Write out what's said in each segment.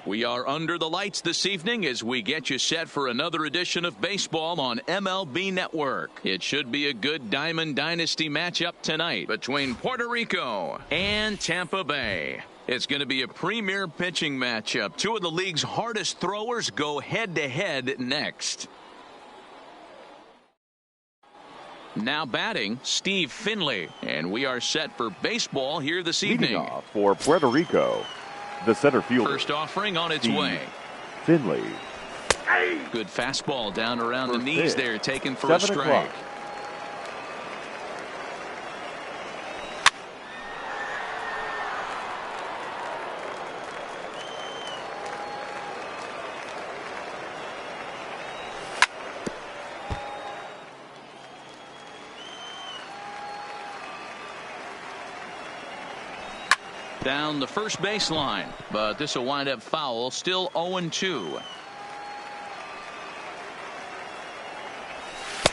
We are under the lights this evening as we get you set for another edition of baseball on MLB Network. It should be a good Diamond Dynasty matchup tonight between Puerto Rico and Tampa Bay. It's going to be a premier pitching matchup. Two of the league's hardest throwers go head-to-head next. Now batting, Steve Finley. And we are set for baseball here this evening. Leading off for Puerto Rico, the center fielder. First offering on its way. Finley. Good fastball down around the knees there, taken for a 7 strike. o'clock. Down the first baseline, but this will wind up foul. Still 0-2.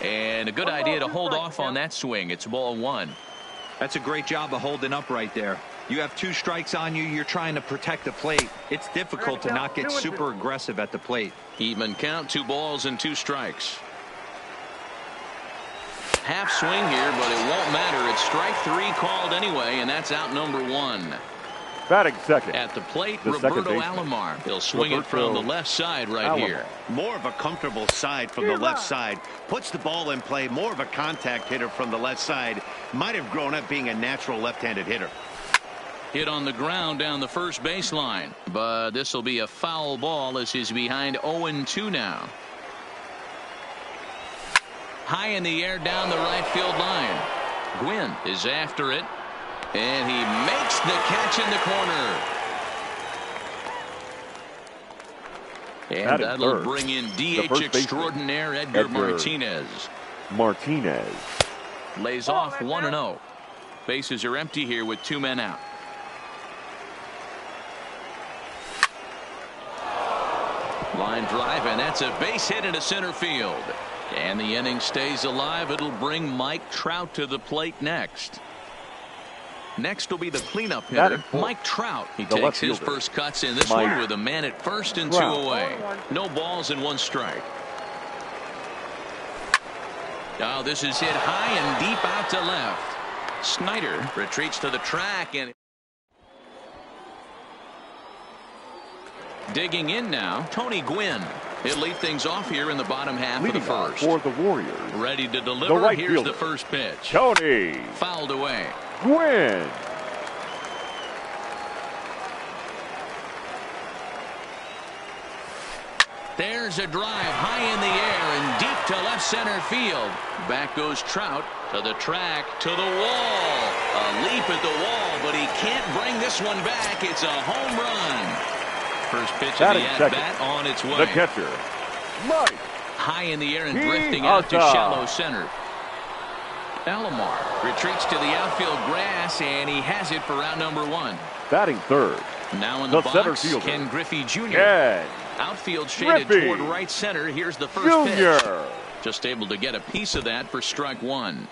And a good idea to hold off on that swing. It's ball 1. That's a great job of holding up right there. You have 2 strikes on you. You're trying to protect the plate. It's difficult to not get super aggressive at the plate. Even count, 2 balls and 2 strikes. Half swing here, but it won't matter. It's strike 3 called anyway, and that's out number 1. Batting second. At the plate, the Roberto Alomar. He'll swing it from the left side right here. More of a comfortable side from the left side. Puts the ball in play. More of a contact hitter from the left side. Might have grown up being a natural left-handed hitter. Hit on the ground down the first baseline. But this will be a foul ball as he's behind 0-2 now. High in the air down the right field line. Gwynn is after it. And he makes the catch in the corner. And that'll bring in DH extraordinaire Edgar Martinez. Lays off 1-0. Bases are empty here with 2 men out. Line drive, and that's a base hit into center field. And the inning stays alive. It'll bring Mike Trout to the plate next. Next will be the cleanup hitter, Mike Trout. He takes his first cuts in this one with a man at first and 2 away. No balls and 1 strike. Now this is hit high and deep out to left. Snyder retreats to the track and digging in now, Tony Gwynn. He'll lead things off here in the bottom half of the first. For the Warriors, ready to deliver. Here's the first pitch. Tony. Fouled away. Gwynn. There's a drive high in the air and deep to left center field. Back goes Trout to the track, to the wall. A leap at the wall, but he can't bring this one back. It's a home run. First pitch of the at-bat on its way. The catcher, Mike. High in the air and drifting out to shallow center. Alomar retreats to the outfield grass, and he has it for out number 1. Batting third. Now in the box, Ken Griffey Jr. Outfield shaded toward right center. Here's the first pitch. Just able to get a piece of that for strike 1.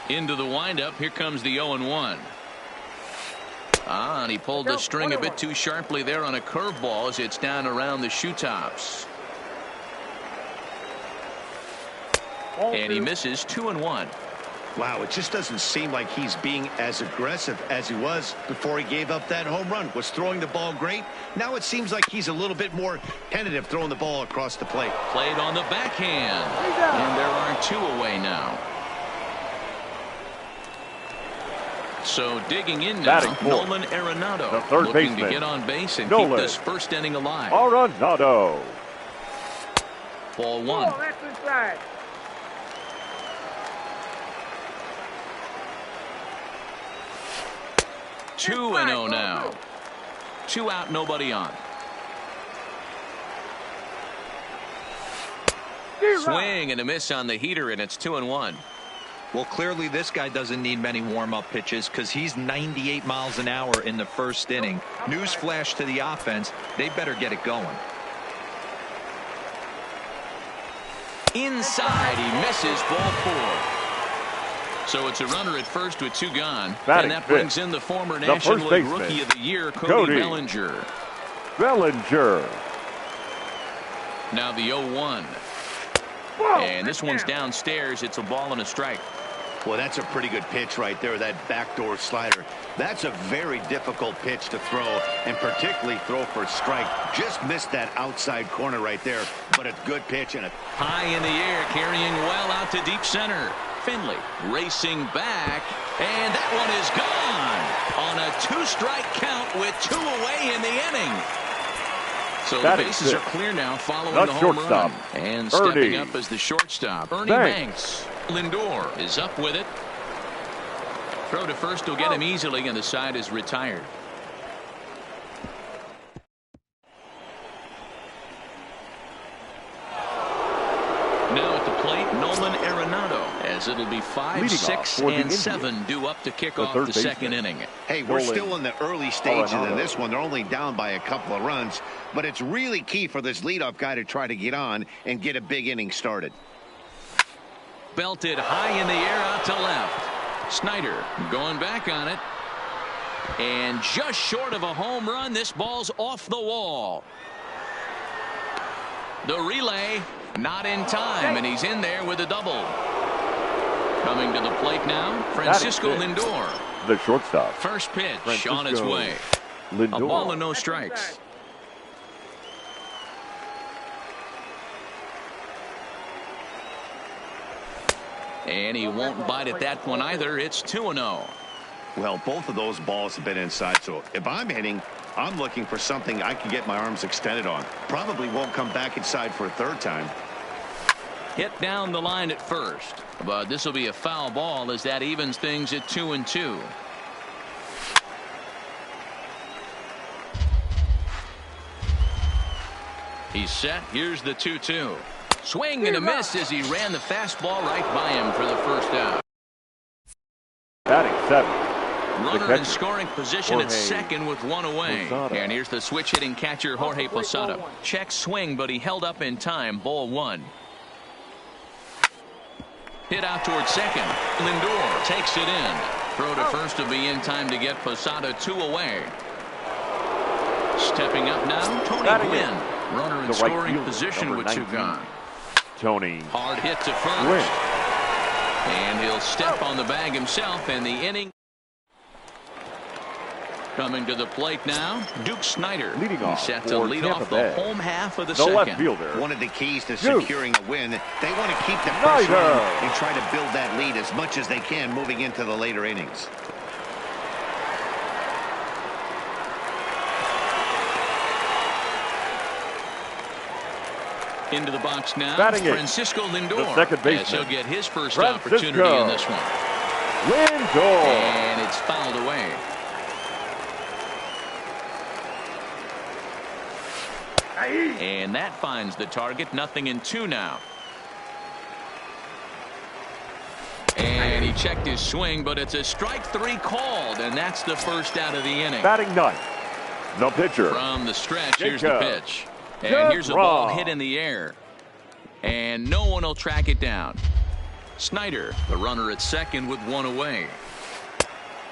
Into the windup. Here comes the 0-1. And he pulled the string a bit too sharply there on a curveball as it's down around the shoe tops. And he misses 2-1. Wow, it just doesn't seem like he's being as aggressive as he was before he gave up that home run. Was throwing the ball great. Now it seems like he's a little bit more tentative throwing the ball across the plate. Played on the backhand. And there are 2 away now. So digging in now, Nolan Arenado, the third looking baseman, to get on base and keep this first inning alive. Arenado. Ball 1. 2-0 now. 2 out, nobody on. Swing and a miss on the heater, and it's 2-1. Well, clearly this guy doesn't need many warm-up pitches because he's 98 miles an hour in the first inning. Newsflash to the offense, they better get it going. Inside, he misses ball 4. So it's a runner at first with 2 gone. Batting and that fifth, brings in the former the National first League baseman, Rookie of the Year, Cody Bellinger. Bellinger. Now the 0-1. And this one's downstairs. It's a ball and a strike. Well, that's a pretty good pitch right there, that backdoor slider. That's a very difficult pitch to throw, and particularly throw for a strike. Just missed that outside corner right there, but a good pitch. And high in the air, carrying well out to deep center. Finley racing back, and that one is gone on a 2-strike count with 2 away in the inning. So the bases are clear now following the home run. And stepping up as the shortstop, Ernie Banks. Lindor is up with it. Throw to first will get him easily, and the side is retired. Now at the plate, Nolan Arenado, as it'll be 5, 6, and 7 due up to kick off the second inning. Hey, we're still in the early stages of this one. They're only down by a couple of runs, but it's really key for this leadoff guy to try to get on and get a big inning started. Belted high in the air out to left. Snyder going back on it. And just short of a home run, this ball's off the wall. The relay not in time, and he's in there with a double. Coming to the plate now, Francisco Lindor. The shortstop. First pitch on its way. Lindor. A ball and no strikes. And he won't bite at that one either. It's 2-0. Well, both of those balls have been inside, so if I'm hitting, I'm looking for something I can get my arms extended on. Probably won't come back inside for a third time. Hit down the line at first, but this will be a foul ball as that evens things at 2-2. He's set. Here's the 2-2. Swing and a miss as he ran the fastball right by him for the first out. Batting 7. Runner in scoring position at second with 1 away. And here's the switch hitting catcher Jorge Posada. Check swing, but he held up in time. Ball 1. Hit out towards second. Lindor takes it in. Throw to first will be in time to get Posada 2 away. Stepping up now, Tony Gwynn. Runner in scoring position with 2 gone. Tony. Hard hit to first. And he'll step on the bag himself, and the inning. Coming to the plate now, Duke Snyder. He's set to lead off the home half of the second. Left fielder. One of the keys to securing a win, they want to keep the pressure on and try to build that lead as much as they can moving into the later innings. Into the box now, Batting Francisco Lindor. The second baseman. As he'll get his first opportunity in this one. Lindor. And it's fouled away. And that finds the target. 0-2 now. And he checked his swing, but it's a strike 3 called, and that's the first out of the inning. Batting 9. The pitcher. From the stretch, here's the pitch. And here's a ball hit in the air. And no one will track it down. Snyder, the runner at second with 1 away.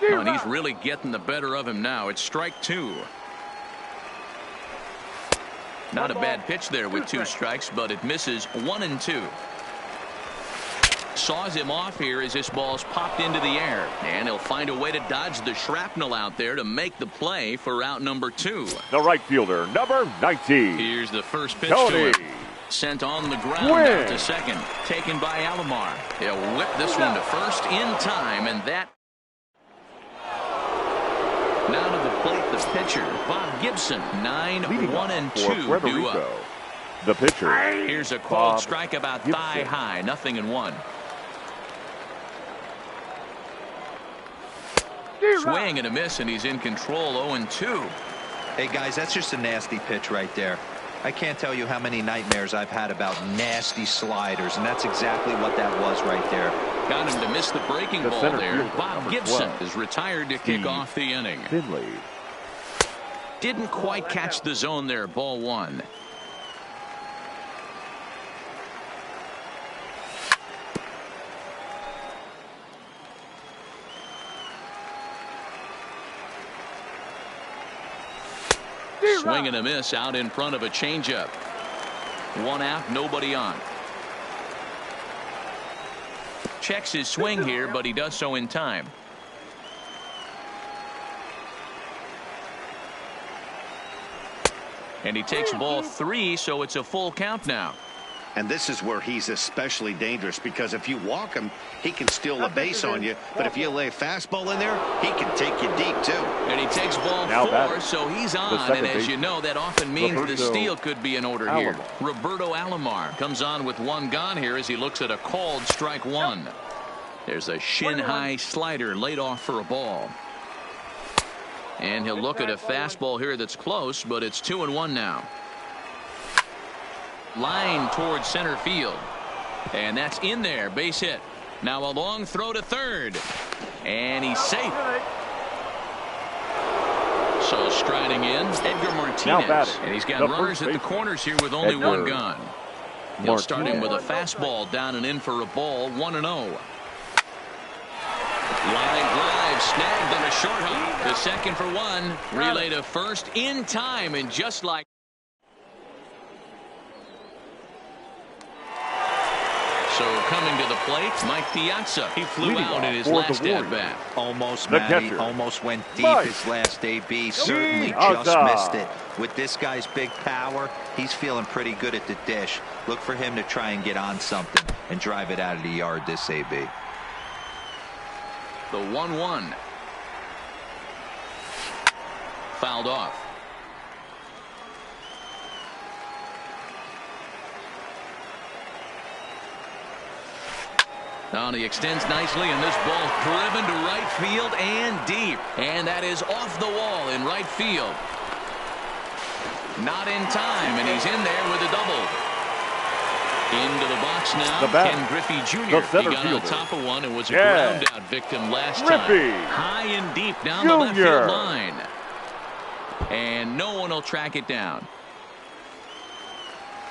Oh, and he's really getting the better of him now. It's strike 2. Not a bad pitch there with 2 strikes, but it misses 1-2. Saws him off here as this ball's popped into the air. And he'll find a way to dodge the shrapnel out there to make the play for out number 2. The right fielder, number 19. Here's the first pitch Tony. to him. Sent on the ground out to second. Taken by Alomar. He'll whip this one to first in time, and that. Now to the plate, the pitcher, Bob Gibson. 9-1-2 due up. The pitcher. Here's a called strike about thigh high. 0-1. Swing and a miss, and he's in control. 0-2. Hey guys, that's just a nasty pitch right there. I can't tell you how many nightmares I've had about nasty sliders, and that's exactly what that was right there. Got him to miss the breaking ball there. Bob Gibson is retired to kick off the inning. Finley. Didn't quite catch the zone there. Ball 1. Swing and a miss out in front of a changeup. One out, nobody on. Checks his swing here, but he does so in time. And he takes ball 3, so it's a full count now. And this is where he's especially dangerous, because if you walk him, he can steal a base on you. But if you lay a fastball in there, he can take you deep, too. And he takes ball 4, so he's on. And as you know, that often means the steal could be in order here. Roberto Alomar comes on with one gone here as he looks at a called strike 1. There's a shin-high slider laid off for a ball. And he'll look at a fastball here that's close, but it's 2-1 now. Line towards center field. And that's in there. Base hit. Now a long throw to third. And he's safe. So striding in, Edgar Martinez. And he's got runners at the corners here with only one gone. He'll start him with a fastball down and in for a ball. 1-0. Line drive snagged on a short hop. To second for 1. Relay to first in time, and just like. So coming to the plate, Mike Piazza. He flew out in his last at-bat. Almost, Matty. Almost went deep his last AB. Certainly just missed it. With this guy's big power, he's feeling pretty good at the dish. Look for him to try and get on something and drive it out of the yard this AB. The 1-1. Fouled off. Now he extends nicely, and this ball driven to right field and deep. And that is off the wall in right field. Not in time, and he's in there with a double. Into the box now, Ken Griffey Jr. He got on top of one and was a ground-out victim last time. High and deep down the left field line. And no one will track it down.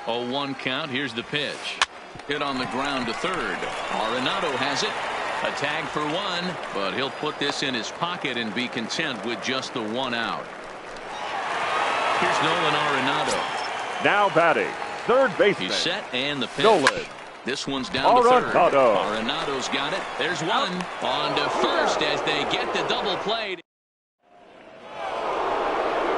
0-1 count. Here's the pitch. Hit on the ground to third. Arenado has it. A tag for 1, but he'll put this in his pocket and be content with just the 1 out. Here's Nolan Arenado. Now batting, third baseman. He's set, and the pitch. Nolan. This one's down to third. Arenado's got it. There's 1. On to first as they get the double play.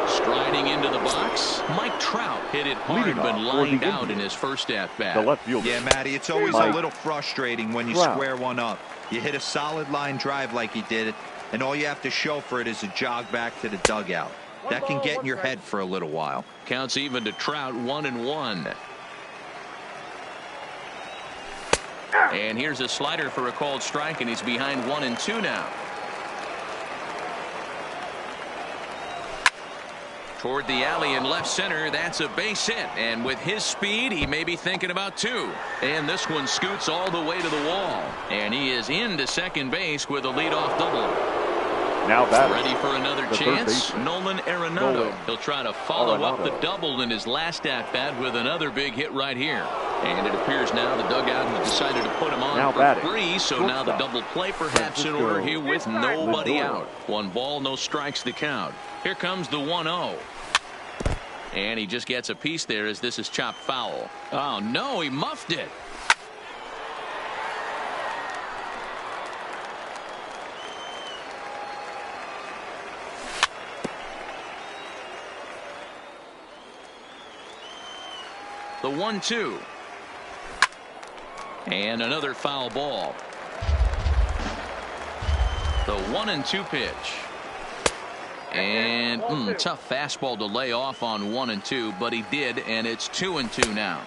Striding into the box, Mike Trout hit it hard, but lined out in his first at-bat. The left fielder. Yeah, Matty, it's always a little frustrating when you square one up. You hit a solid line drive like he did, and all you have to show for it is a jog back to the dugout. That can get in your head for a little while. Counts even to Trout, 1-1. And here's a slider for a called strike, and he's behind 1-2 now. Toward the alley in left center, that's a base hit. And with his speed, he may be thinking about 2. And this one scoots all the way to the wall. And he is into second base with a leadoff double. Now batting. Ready for another chance? Nolan Arenado. He'll try to follow up the double in his last at-bat with another big hit right here. And it appears now the dugout has decided to put him on for free. So now the double play perhaps in order here with nobody out. 1 ball, no strikes the count. Here comes the 1-0. And he just gets a piece there as this is chopped foul. Oh, no, he muffed it. The 1-2. And another foul ball. The 1-2 pitch. And tough fastball to lay off on 1-2, but he did, and it's 2-2 now.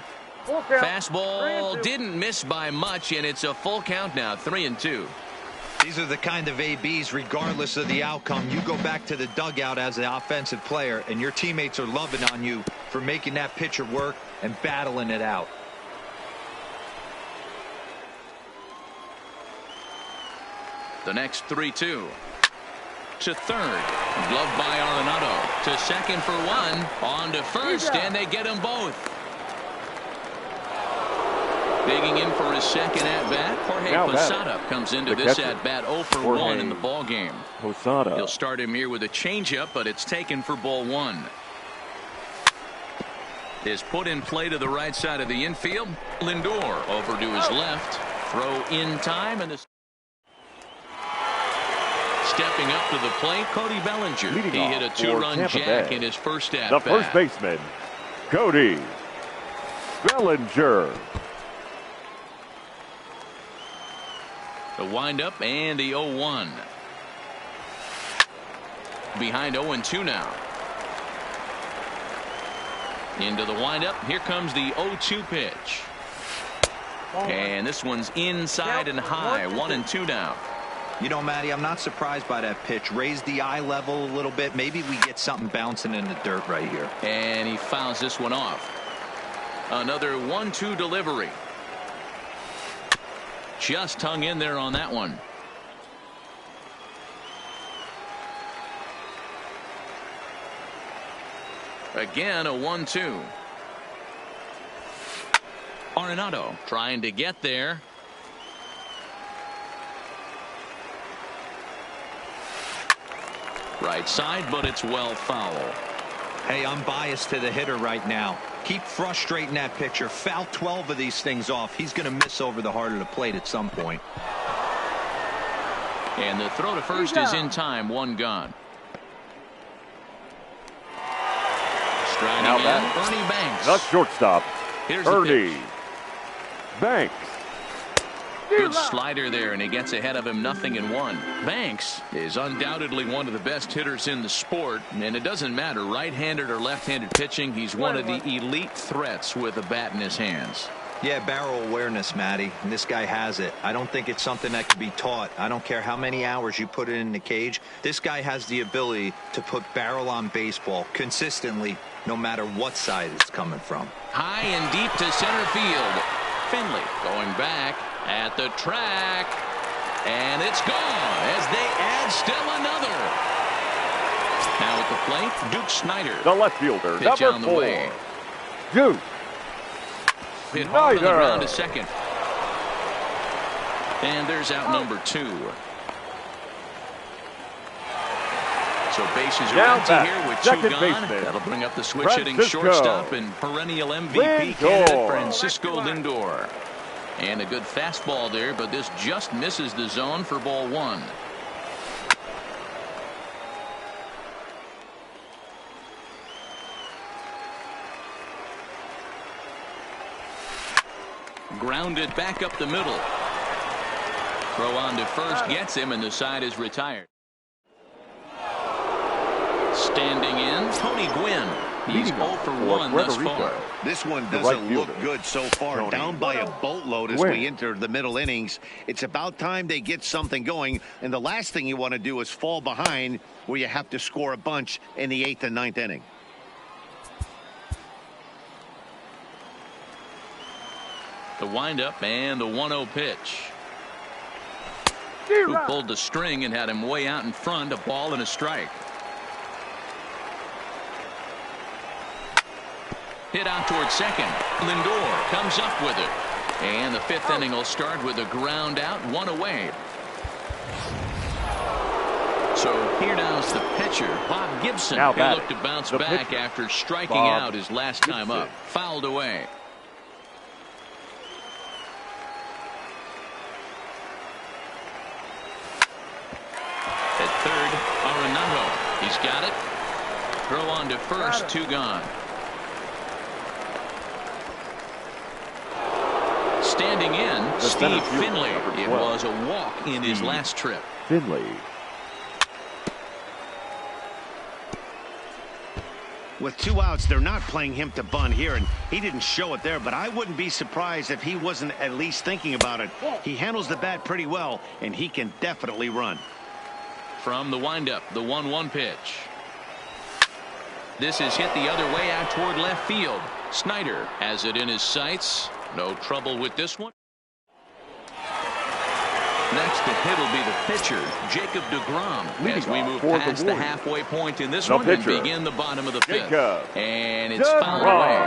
Fastball didn't miss by much, and it's a full count now, 3-2. These are the kind of ABs, regardless of the outcome. You go back to the dugout as an offensive player, and your teammates are loving on you for making that pitcher work and battling it out. The next 3-2. To third. Gloved by Arenado. To second for 1. On to first, and they get them both. Digging in for his second at-bat. Jorge Posada comes into this at-bat 0 for 1 in the ballgame. He'll start him here with a changeup, but it's taken for ball 1. is put in play to the right side of the infield. Lindor over to his left. Throw in time, and stepping up to the plate, Cody Bellinger. He hit a 2-run jack in his first at-bat. The first baseman, Cody Bellinger. The windup and the 0-1. Behind 0-2 now. Into the windup. Here comes the 0-2 pitch. And this one's inside and high. 1-2 now. You know, Matty, I'm not surprised by that pitch. Raise the eye level a little bit. Maybe we get something bouncing in the dirt right here. And he fouls this one off. Another 1-2 delivery. Just hung in there on that one. Again, a 1-2. Arenado trying to get there. Right side, but it's well foul. Hey, I'm biased to the hitter right now. Keep frustrating that pitcher. Foul 12 of these things off. He's going to miss over the heart of the plate at some point. And the throw to first is in time. One gone. Striding in, Ernie Banks. The shortstop, Here's Ernie Banks. Good slider there, and he gets ahead of him. 0-1. Banks is undoubtedly one of the best hitters in the sport, and it doesn't matter right-handed or left-handed pitching. He's one of the elite threats with a bat in his hands. Yeah, barrel awareness, Matty, and this guy has it. I don't think it's something that can be taught. I don't care how many hours you put it in the cage. This guy has the ability to put barrel on baseball consistently, no matter what side it's coming from. High and deep to center field. Finley going back at the track, and it's gone as they add still another. Now at the plate, Duke Snider. The left fielder, pitch number on the 4, way. Duke Hit hard on the Snider. ground to second. And there's out number 2. So bases are Now empty back, here with 2 second gone. baseman, That'll bring up the switch-hitting Francisco shortstop and perennial MVP Lindor. candidate Francisco Lindor. And a good fastball there, but this just misses the zone for ball 1. Grounded back up the middle. Throw on to first gets him, and the side is retired. Standing in, Tony Gwynn. He's 0 for 1 thus far. This one doesn't look good so far. Down by a boatload as we enter the middle innings. It's about time they get something going, and the last thing you want to do is fall behind where you have to score a bunch in the 8th and 9th inning. The windup and the 1-0 pitch. Who pulled the string and had him way out in front. A ball and a strike. Hit out towards second. Lindor comes up with it. And the 5th inning will start with a ground out, 1 away. So here now's the pitcher, Bob Gibson. Now He looked to bounce back after striking out his last time up. Fouled away. At third, Arenado. He's got it. Throw on to first, 2 gone. Standing in, Steve Finley. It was a walk in his last trip. Finley. With 2 outs, they're not playing him to bunt here, and he didn't show it there, but I wouldn't be surprised if he wasn't at least thinking about it. He handles the bat pretty well, and he can definitely run. From the windup, the 1-1 pitch. This is hit the other way out toward left field. Snider has it in his sights. No trouble with this one. Next to hit will be the pitcher, Jacob deGrom, as we move past the halfway point in this one and begin the bottom of the 5th. And it's fouled away.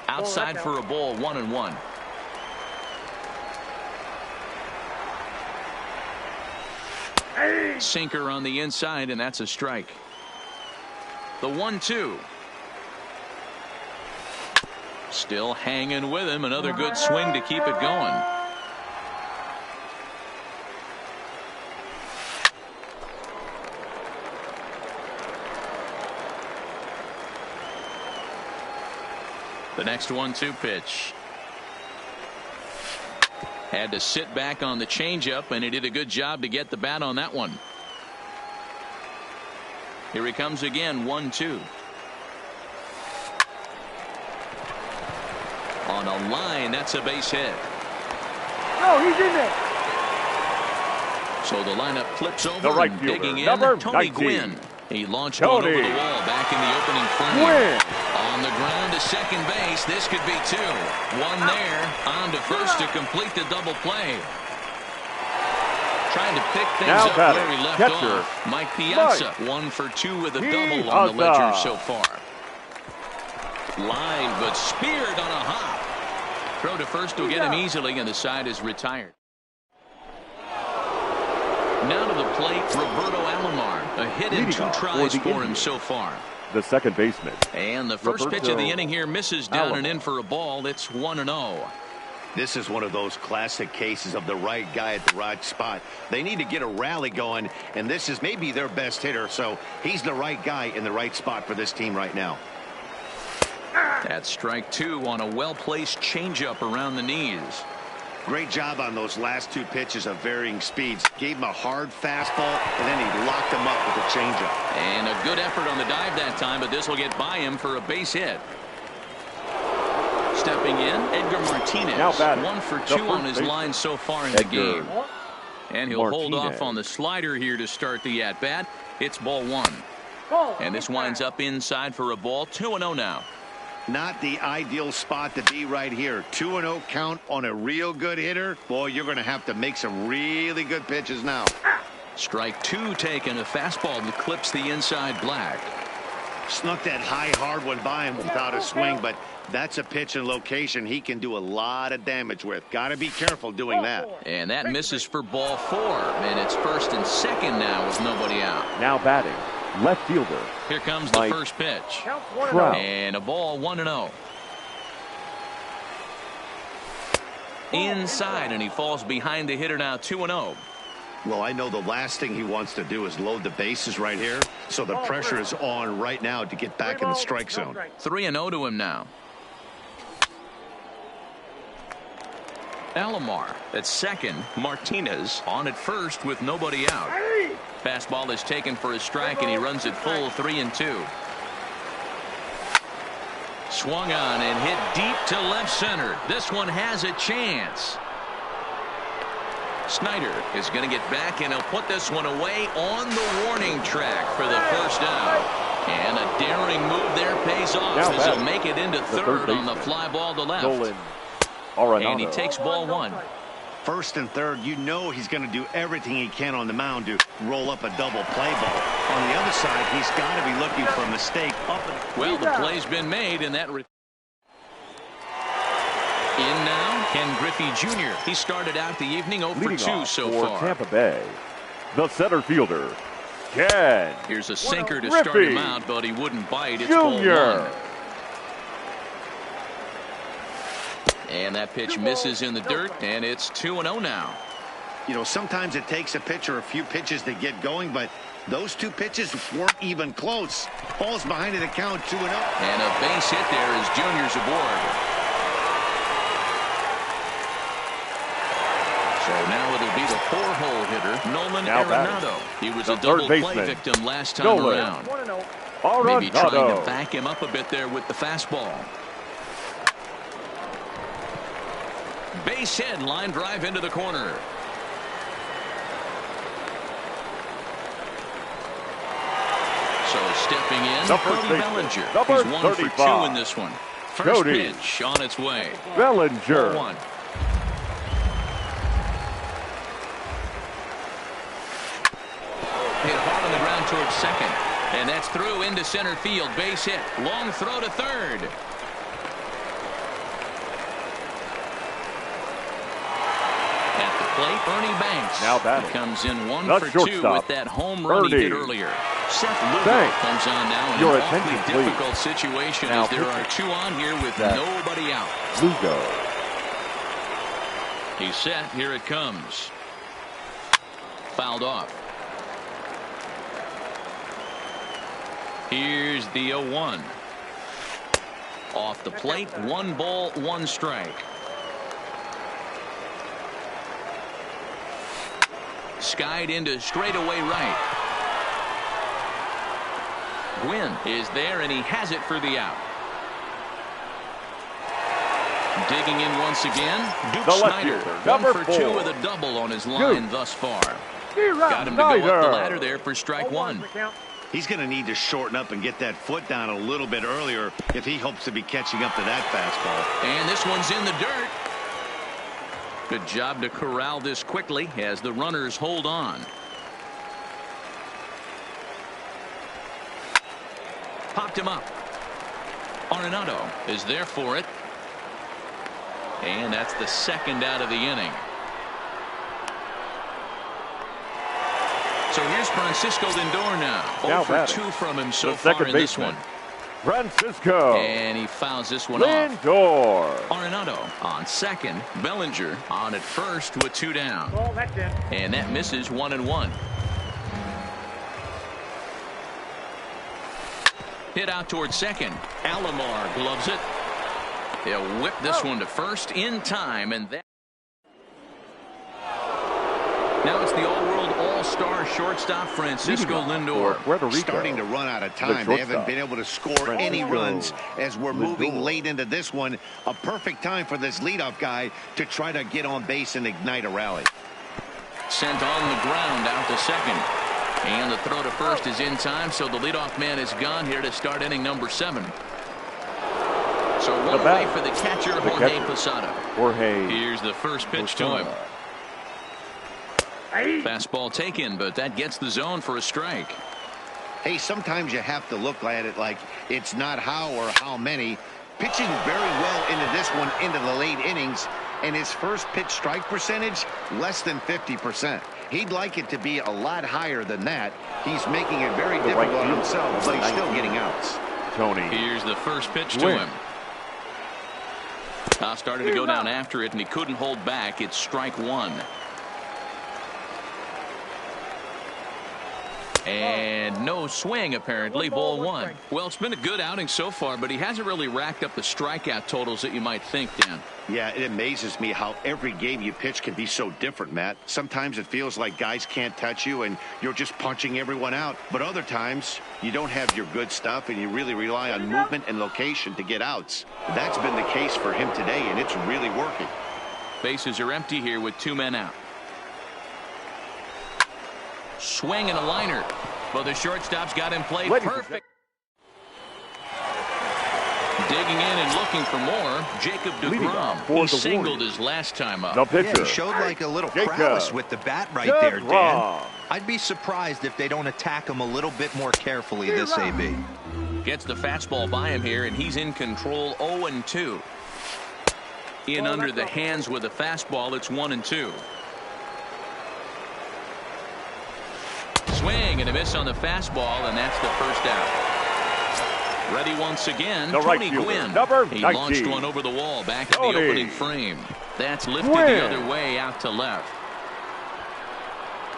Outside for a ball, 1-1. Sinker on the inside, and that's a strike. The 1-2. Still hanging with him. Another good swing to keep it going. The next 1-2 pitch. Had to sit back on the changeup, and he did a good job to get the bat on that one. Here he comes again, 1-2. On a line, that's a base hit. No, he's in there. So the lineup flips over, The right and fielder, digging in, number Tony 19. Gwynn. He launched one over the wall back in the opening frame. Gwynn. On the ground to second base. This could be two. One there. On to first to complete the double play. Trying to pick things Now up batting, where he left catcher, off. Mike Piazza, 1 for 2 with a double on the ledger so far. Line, but speared on a hop. Throw to first will get him easily, and the side is retired. Now to the plate, Roberto Alomar. A hit in 2 tries for him so far. The second baseman. And the first pitch of the inning here misses down and in for a ball. It's 1-0. This is one of those classic cases of the right guy at the right spot. They need to get a rally going, and this is maybe their best hitter, so he's the right guy in the right spot for this team right now. That's strike 2 on a well-placed changeup around the knees. Great job on those last 2 pitches of varying speeds. Gave him a hard fastball, and then he locked him up with a changeup. And a good effort on the dive that time, but this will get by him for a base hit. Stepping in, Edgar Martinez. Now batting, 1 for 2 on his line so far in the game. And he'll hold off on the slider here to start the at-bat. It's ball 1. And this winds up inside for a ball. 2-0 now. Not the ideal spot to be right here. 2-0 count on a real good hitter. Boy, you're going to have to make some really good pitches now. Strike 2 taken. A fastball that clips the inside black. Snuck that high, hard one by him without a swing, but that's a pitch and location he can do a lot of damage with. Got to be careful doing that. And that misses for ball 4. And it's first and second now with nobody out. Now batting, left fielder. Here comes the first pitch. And a ball, 1-0. Inside, and he falls behind the hitter now, 2-0. Well, I know the last thing he wants to do is load the bases right here, so the pressure is on right now to get back in the strike zone. 3-0 to him now. Alomar at second. Martinez on at first with nobody out. Fastball is taken for a strike, and he runs it full, 3-2. Swung on and hit deep to left center. This one has a chance. Snyder is going to get back, and he'll put this one away on the warning track for the first out. And a daring move there pays off as he'll make it into third on the fly ball to left. And he takes ball 1. First and third, you know he's going to do everything he can on the mound to roll up a double play ball. On the other side, he's got to be looking for a mistake up. Well, the play's been made, and that. In now, Ken Griffey Jr. He started out the evening 0 for 2 so far. Tampa Bay, the center fielder, Ken. Here's a sinker to Griffey start him out, but he wouldn't bite. It's ball 1. And that pitch misses in the dirt, and it's 2-0 now. You know, sometimes it takes a pitcher a few pitches to get going, but those 2 pitches weren't even close. Ball's behind it, the count, 2-0. And a base hit there as Junior's aboard. So now it'll be the 4-hole hitter, Nolan Arenado. He was a double play victim last time around. Maybe trying to back him up a bit there with the fastball. Base hit, line drive into the corner. So stepping in, Cody Bellinger. He's 1 for 2 in this one. First pitch on its way. Bellinger. 1. Hit hard on the ground towards second. And that's through into center field. Base hit. Long throw to third. At the plate, Ernie Banks. Now batting. He comes in 1 The for 2 shortstop, with that home run he Ernie hit earlier. Seth Lugo Banks. comes on now in Your an awfully attention, please. difficult situation Now as there are pitching. 2 on here with Seth nobody out. Lugo. He's set. Here it comes. Fouled off. Here's the 0-1. Off the plate, 1 ball, 1 strike. Skied into straightaway right. Gwynn is there, and he has it for the out. Digging in once again, Duke The left Snyder, fielder, 1 number for 2 4. with a double on his line Duke. thus far. Got him to go up the Snyder. ladder there for strike 1. He's going to need to shorten up and get that foot down a little bit earlier if he hopes to be catching up to that fastball. And this one's in the dirt. Good job to corral this quickly as the runners hold on. Popped him up. Arenado is there for it. And that's the second out of the inning. So here's Francisco Lindor now. 0 for batting. 2 from him so The far second in this baseman, one. Francisco And he fouls this one off. Lindor. Arenado on second. Bellinger on at first with 2 down. And that misses 1-1. Hit out towards second. Alomar gloves it. He'll whip this one to first in time, and that. Now it's the all-world all-star shortstop Francisco Lindor. Puerto Rico. Starting to run out of time. They haven't been able to score any runs as we're moving late into this one. A perfect time for this leadoff guy to try to get on base and ignite a rally. Sent on the ground out to second. And the throw to first is in time, so the leadoff man is gone here to start inning number 7. So one away for the catcher, Jorge Posada. Here's the first pitch to him. Fastball taken, but that gets the zone for a strike. Hey, sometimes you have to look at it like it's not how or how many. Pitching very well into this one into the late innings, and his first pitch strike percentage less than 50%. He'd like it to be a lot higher than that. He's making it very difficult on himself, but he's still getting outs. Tony. Here's the first pitch to him. Started to go down after it, and he couldn't hold back. It's strike 1. And no swing, apparently. Ball 1. Well, it's been a good outing so far, but he hasn't really racked up the strikeout totals that you might think, Dan. Yeah, it amazes me how every game you pitch can be so different, Matt. Sometimes it feels like guys can't touch you and you're just punching everyone out. But other times, you don't have your good stuff and you really rely on movement and location to get outs. That's been the case for him today, and it's really working. Bases are empty here with 2 men out. Swing and a liner. Well, the shortstop's got him played perfect. Digging in and looking for more, Jacob deGrom. He singled his last time up. The pitcher. Yeah, he showed like a little prowess with the bat right there, Dan. I'd be surprised if they don't attack him a little bit more carefully this AB. Gets the fastball by him here, and he's in control 0-2. In under the hands with a fastball, it's 1-2. Swing and a miss on the fastball, and that's the first out. Ready once again, Tony Gwynn. He launched one over the wall back at the opening frame. That's lifted the other way out to left.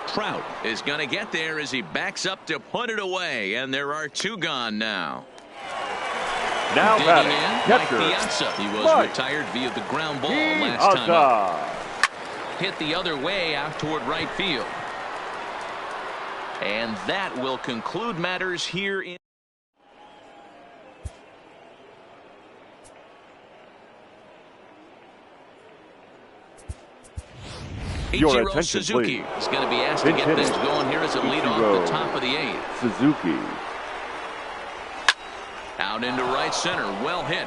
Trout is going to get there as he backs up to put it away, and there are 2 gone now. Now digging in, Mike Piazza. He was retired via the ground ball last time up. Hit the other way out toward right field. And that will conclude matters here in. Ichiro Suzuki is going to be asked to get things going here as a lead off the top of the 8th. Suzuki. Out into right center. Well hit.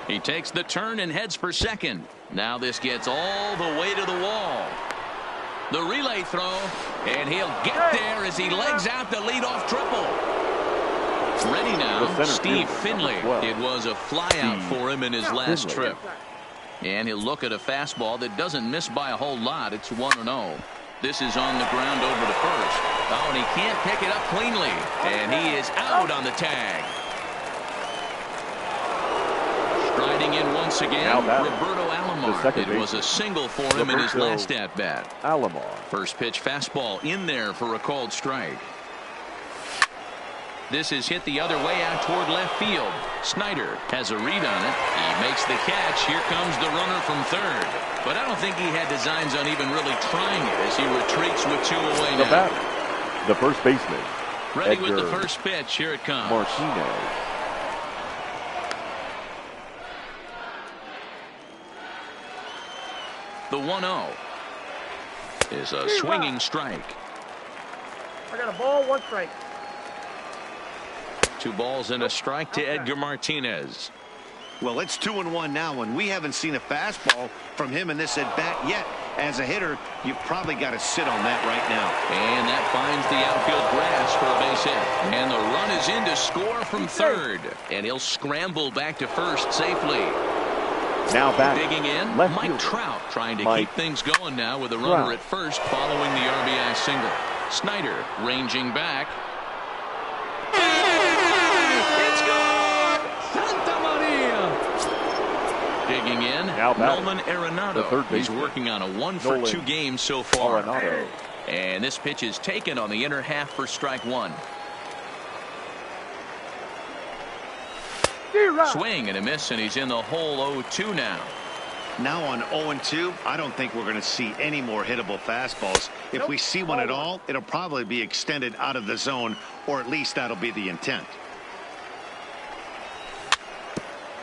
He takes the turn and heads for second. Now this gets all the way to the wall. The relay throw, and he'll get there as he legs out the leadoff triple. Ready now, Steve Finley. It was a flyout for him in his last trip. And he'll look at a fastball that doesn't miss by a whole lot. It's 1-0. This is on the ground over to first. Oh, and he can't pick it up cleanly. And he is out on the tag. Striding in once again, Roberto Alomar. It was a single for him in his last at-bat. Alomar. First pitch fastball in there for a called strike. This is hit the other way out toward left field. Snyder has a read on it. He makes the catch. Here comes the runner from third. But I don't think he had designs on even really trying it as he retreats with 2 away The now. batter, the first baseman. Ready with the Edgar first pitch. Here it comes. Martinez. The 1-0 is a swinging strike. I got a ball, 1 strike. 2 balls and a strike to Edgar Martinez. Well, it's 2-1 now, and we haven't seen a fastball from him in this at-bat yet. As a hitter, you've probably got to sit on that right now. And that finds the outfield grass for a base hit. And the run is in to score from third. And he'll scramble back to first safely. Now back. Digging in, Left Mike fielder. Trout trying to Mike keep things going now with a runner Trout. at first following the RBI single. Snyder ranging back. It's gone! Santa Maria! Digging in, Now batting. Nolan The third Arenado. He's baseman. working on a 1-for-2 Nolan game so far. Arenado. And this pitch is taken on the inner half for strike 1. Swing and a miss, and he's in the hole 0-2 now. Now on 0-2, I don't think we're going to see any more hittable fastballs. If we see one at all, it'll probably be extended out of the zone, or at least that'll be the intent.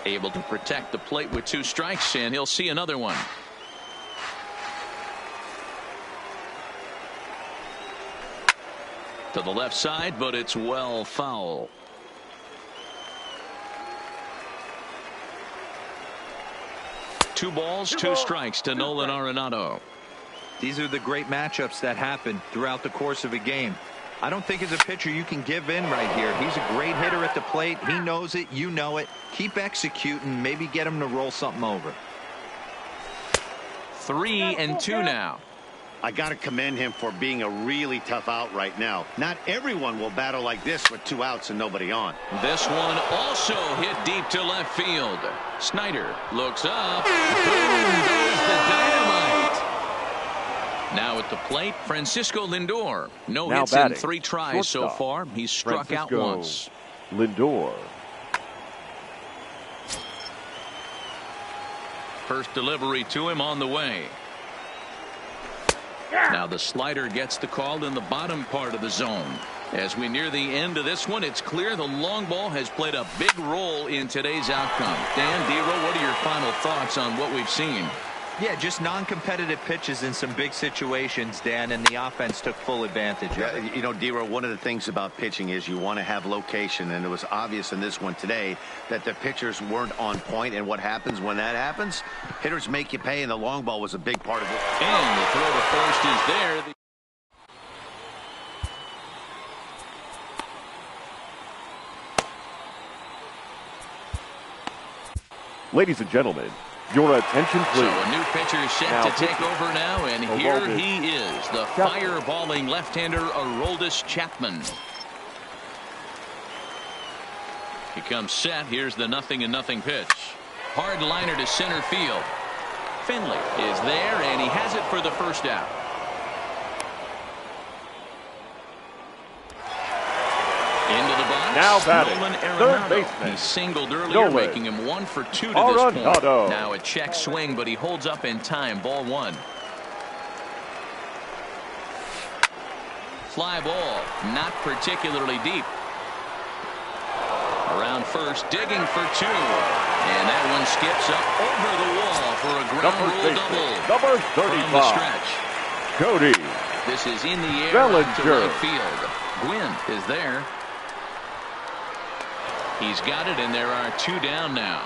Able to protect the plate with 2 strikes, and he'll see another one. To the left side, but it's well foul. Two balls, 2 strikes to Nolan Arenado. These are the great matchups that happen throughout the course of a game. I don't think as a pitcher you can give in right here. He's a great hitter at the plate. He knows it. You know it. Keep executing. Maybe get him to roll something over. 3-2 now. I got to commend him for being a really tough out right now. Not everyone will battle like this with 2 outs and nobody on. This one also hit deep to left field. Snyder looks up. Boom goes the dynamite. Now at the plate, Francisco Lindor. No Now hits batting. in 3 tries so Shortstop. far. He's struck out Francisco once. Lindor. First delivery to him on the way. Now the slider gets the call in the bottom part of the zone. As we near the end of this one, it's clear the long ball has played a big role in today's outcome. Dan, Dero, what are your final thoughts on what we've seen? Yeah, just non-competitive pitches in some big situations, Dan, and the offense took full advantage of it. Yeah, you know, Dero, one of the things about pitching is you want to have location, and it was obvious in this one today that the pitchers weren't on point, and what happens when that happens? Hitters make you pay, and the long ball was a big part of it. And the throw to first is there. Ladies and gentlemen, your attention So please. a new pitcher set Now to take pitching. over now, and here Aroldis he is, the Chapman. fireballing left-hander Aroldis Chapman. He comes set. Here's the 0-0 pitch. Hard liner to center field. Finley is there, and he has it for the first out. Into the box. Now batting, Nolan third Arenado. baseman. He singled earlier, Nolan making him 1 for 2 to this point. Arenado. Now a check swing, but he holds up in time. Ball 1. Fly ball, not particularly deep. Around first, digging for 2. And that one skips up over the wall for a ground rule double. Number From the 35. stretch. Cody This is in the air Bellinger. out to right field. Gwynn is there. He's got it, and there are 2 down now.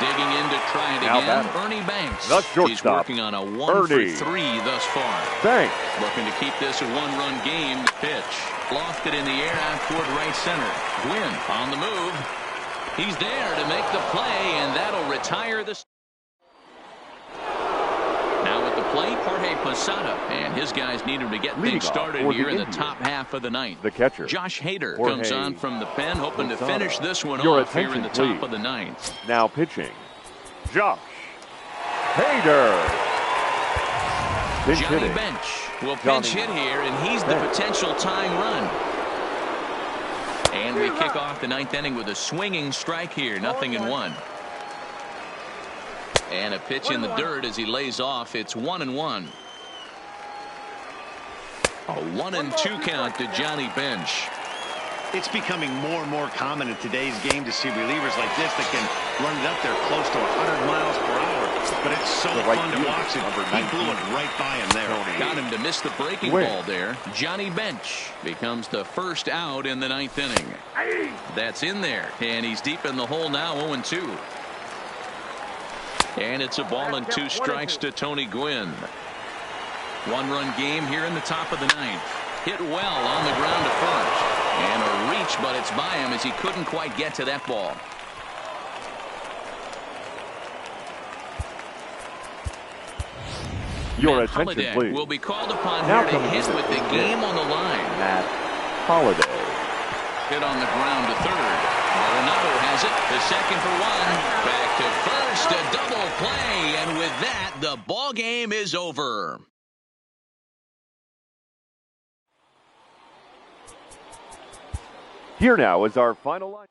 Digging in to try it Now again. batting. Ernie Banks. The He's shortstop, working on a 1 Ernie. for 3 thus far. Banks. Looking to keep this a 1-run game. The pitch. Lofted in the air out toward right center. Gwynn on the move. He's there to make the play, and that'll retire the... Now at the plate, Jorge Posada, and his guys need him to get things started here in the top half of the ninth. The catcher, Josh Hader, Jorge comes on from the pen, hoping to finish this one Your off here in the top please. of the ninth. Now pitching, Josh Hader. Pinch Johnny hitting. Bench will pinch hit here, and he's the potential tying run. And we kick off the ninth inning with a swinging strike here, 0-1. And a pitch in the dirt as he lays off. It's 1-1. A 1-2 count to Johnny Bench. It's becoming more and more common in today's game to see relievers like this that can run it up there close to 100 miles per hour. But it's so fun to watch it. He blew it right by him there. Got him to miss the breaking ball there. Johnny Bench becomes the first out in the ninth inning. That's in there. And he's deep in the hole now, 0-2. And it's a ball and 2 strikes to Tony Gwynn. One-run game here in the top of the ninth. Hit well on the ground to first. And a reach, but it's by him as he couldn't quite get to that ball. Your Matt attention, Holliday please. will be called upon Now here to hit with the game on the line. Matt Holliday. Hit on the ground to third. Arenado has it. The second for one. Back to first. A double play. And with that, the ball game is over. Here now is our final line.